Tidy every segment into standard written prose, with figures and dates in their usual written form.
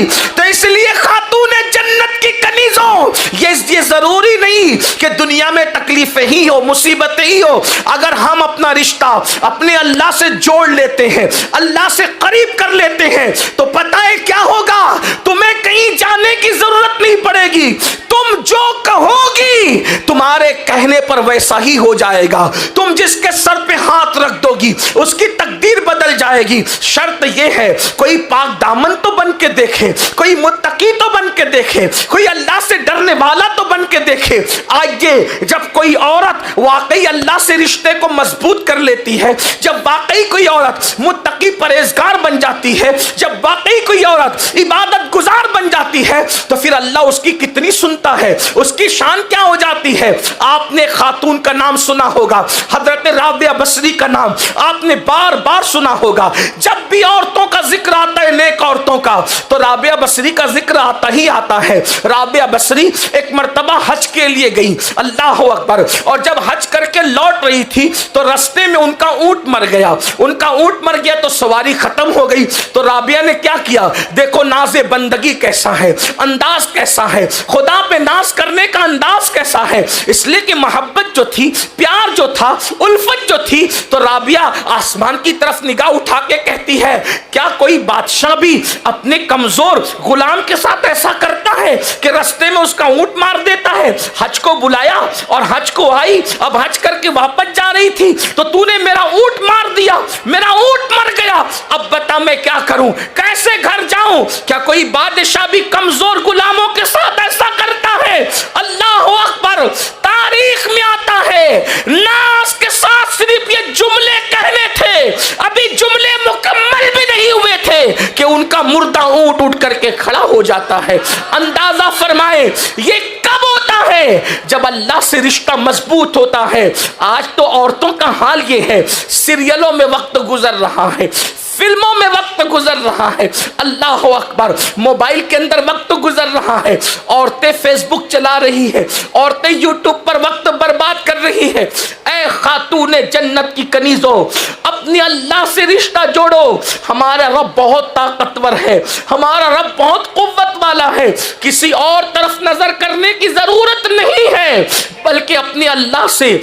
گی. تو اس لیے خاتون جنت کی کنیزوں، یہ ضروری نہیں کہ دنیا میں تکلیفیں ہی ہو، مصیبتیں ہی ہو. اگر ہم اپنا رشتہ اپنے اللہ سے جوڑ لیتے ہیں، اللہ سے قریب کر لیتے ہیں، تو پتہ ہے کیا ہوگا؟ تمہیں کہیں جانے کی ضرورت نہیں پڑے گی. تم جو کہو گی تمہارے کہنے پر ویسا ہی ہو جائے گا. تم جس کے سر پہ ہاتھ رکھ دو گی اس کی تقدیر بدل جائے گی. شرط یہ ہے کوئی پاک دامن تو بن کے دیکھے، کوئی متقی تو بن کے دیکھے، کوئی اللہ سے ڈرنے والا تو بن کے دیکھے. آئیے، جب کوئی عورت واقعی اللہ سے رشتے کو مضبوط کر لیتی ہے، جب واقعی کوئی عورت متقی پرہیزگار بن جاتی ہے، جب واقعی کوئی عورت عبادت گزار بن جاتی ہے، تو پھر اللہ اس کی کتنی سنتا ہے، اس کی شان کیا ہو جاتی ہے. آپ نے خاتون کا نام سنا ہوگا، حضرت رابعہ بصری کا نام آپ نے بار بار سنا ہوگا. جب بھی عورتوں کا ذکر آتا ہے، نیک عورتوں کا، تو رابعہ بصری کا ذکر آتا ہی آتا ہے. رابعہ بصری ایک مرتبہ حج کے لیے گئی، اللہ اکبر، اور جب حج کر کے لوٹ رہی تھی تو رستے میں ان کا اونٹ مر گیا. ان کا اونٹ مر گیا تو سواری ختم ہو گئی. تو رابعہ نے کیا کیا؟ دیکھو ناز بندگی کیسا ہے، انداز کیسا ہے، خدا پہ ناز کرنے کا انداز کیسا ہے. اس لیے کہ محبت جو تھی، پیار جو تھا، الفت جو تھی، تو رابعہ آسمان کی طرف نگاہ اٹھا کے کہتی ہے کیا کوئی بادشاہ بھی اپنے کمزور غلام کے ساتھ ایسا کرتا ہے کہ رستے میں اس کا اونٹ مار دیتا ہے؟ حج کو بلایا اور حج کو آئی، اب حج کر کے واپس جا رہی تھی تو تو نے میرا اونٹ مار دیا، میرا اونٹ مر گیا، اب بتا میں کیا کروں، کیسے گھر جاؤں؟ کیا کوئی بادشاہ بھی کمزور غلاموں کے ساتھ ایسا کرتا ہے؟ اللہ اکبر. تاریخ میں آتا ہے ناز کے ساتھ صرف یہ جملے کہنے تھے، ابھی جملے مکمل بھی نہیں ہوئے تھے کہ ان کا مردہ اونٹ اٹھ کر کے کھڑا ہو جاتا ہے. اندازہ فرمائیں یہ کب ہوتا ہے؟ جب اللہ سے رشتہ مضبوط ہوتا ہے. آج تو عورتوں کا حال یہ ہے، سیریلوں میں وقت گزر رہا ہے، فلموں میں وقت گزر رہا ہے، اللہ اکبر، موبائل کے اندر وقت گزر رہا ہے. عورتیں فیس بک چلا رہی ہے، عورتیں یوٹیوب پر وقت برباد کر رہی ہے. اے خاتون جنت کی کنیزوں، اپنے اللہ سے رشتہ جوڑو. ہمارا رب بہت طاقتور ہے، ہمارا رب بہت قوت والا ہے. کسی اور طرف نظر کرنے کی ضرورت نہیں ہے، بلکہ اپنے اللہ سے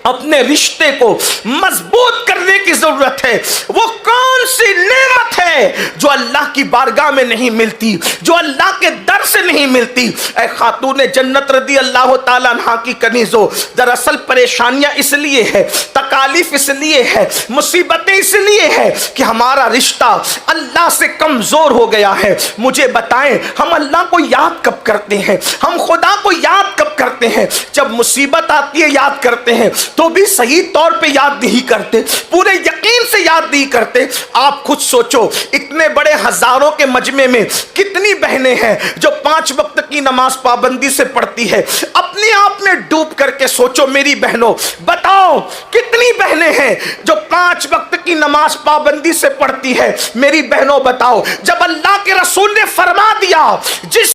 اپنے رشتے کو مضبوط کرنے کی ضرورت ہے. وہ کون سی نعمت ہے جو اللہ کی بارگاہ میں نہیں ملتی، جو اللہ کے در سے نہیں ملتی؟ اے خاتون جنت رضی اللہ تعالیٰ عنہ کی کنیزوں، دراصل پریشانیاں اس لیے ہے، تکالیف اس لیے ہے، مصیبتیں اس لیے ہے کہ ہمارا رشتہ اللہ سے کمزور ہو گیا ہے. مجھے بتائیں ہم اللہ کو یاد کب کرتے ہیں؟ ہم خدا کو یاد کب کرتے ہیں؟ جب مصیبت آتی ہے یاد کرتے ہیں، تو بھی صحیح طور پہ یاد نہیں کرتے، پورے یقین سے یاد نہیں کرتے. آپ خود سوچو، اتنے بڑے ہزاروں کے مجمع میں کتنی بہنیں ہیں جو 5 وقت کی نماز پابندی سے پڑھتی ہے؟ اپنے آپ میں ڈوب کر کے سوچو میری بہنوں، بتاؤ کتنی بہنیں ہیں جو 5 وقت کی نماز پابندی سے پڑھتی ہے؟ میری بہنوں بتاؤ، جب اللہ کے رسول نے فرما دیا جس